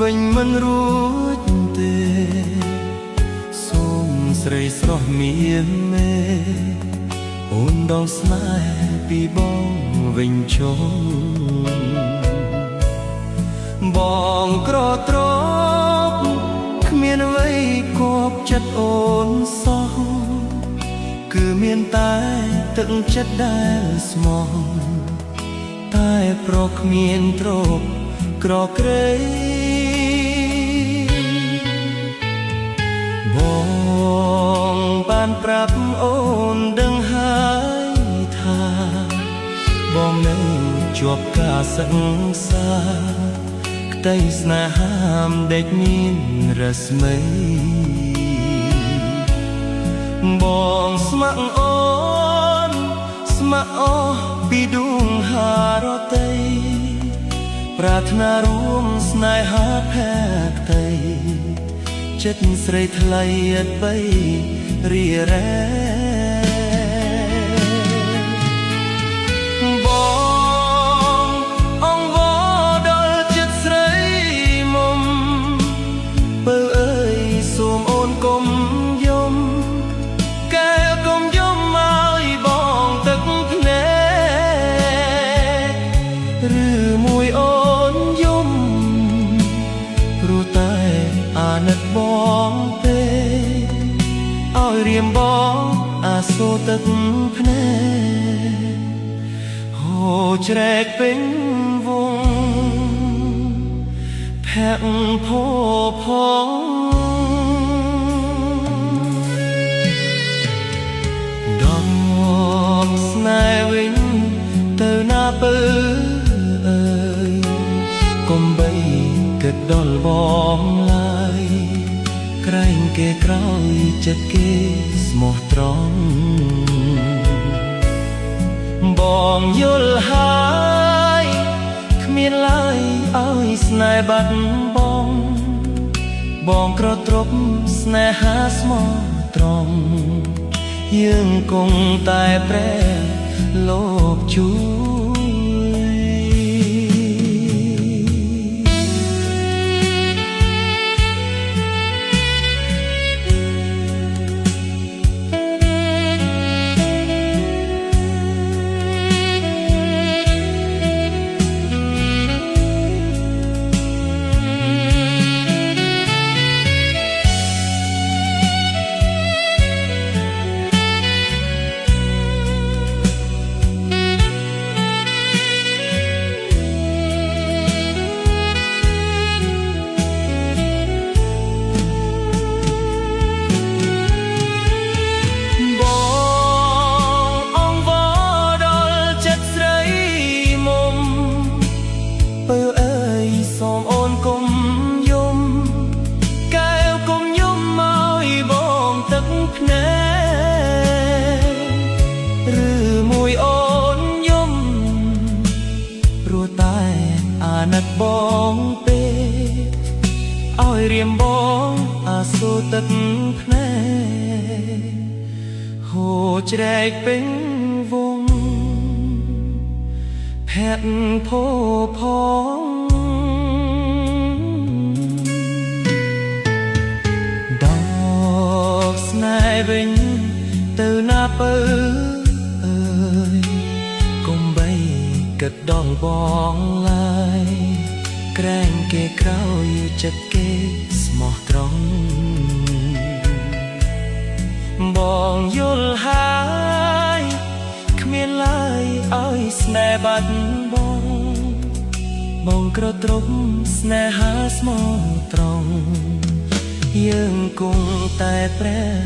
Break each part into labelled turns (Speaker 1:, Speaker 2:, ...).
Speaker 1: វិញមិនរួចទេសូមស្រីស្រស់មានមេអូនដងស្នេហ៍ពីបងវិញជុំបងក្រត្រប់គ្មានអ្វីគប់ចិត្តអូនសោះគឺមានតែទឹកចិត្តដែលស្មោះតែប្រគ្មានទ្រព្យក្រក្រេបងបានប្រាប់អូនដឹងហើយថាបងនៅជាប់ការសិក្សាក្តីស្នេហាដេកមានរស្មីបងស្ម័គ្រអូនស្ម័គ្រអស់ពីដួងហារតីប្រាថ្នារួមស្នេហាផែក្តីចិត្តស្រីថ្លៃអត់បីរីរ៉ែបងអង្វរដល់ចិត្តស្រីមុំបើអើយសូមអូនកុំយំកែកុំយំឲ្យបងទឹកភ្នែកឬមួយអូនយំព្រោះតែអាណិតបងទេឲ្យរៀមបងអាសូរទឹកភ្នែកហូរជ្រែកពេញវងភ័ក្រផោផងដល់ស្នេហ៍វិញទៅណាបើអើយកុំបីគិតដល់បងឡើយក្រែងគេក្រោយចិត្តគេស្មោះត្រង់បងយល់ហើយគ្មានឡើយឲ្យស្នេហ៍បាត់បងក្រត្រប់ស្នេហាស្មោះត្រង់យើងគង់តែព្រះលោកជួយអាណិតបងពេកឲ្យរៀមបងអាសូរទឹកភ្នែកហូរជ្រែកពេញវងភ័ក្រផោផងដល់ស្នេហ៍វិញទៅណាបើអើយកុំបីគិតដល់បងឡើយក្រែងគេក្រោយចិត្តគេស្មោះត្រង់បងយល់ហើយគ្មានឡើយឲ្យស្នេហ៍បាត់បងក្រត្រប់ស្នេហាស្មោះត្រង់យើងគង់តែព្រះ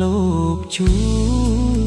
Speaker 1: លោកជួយ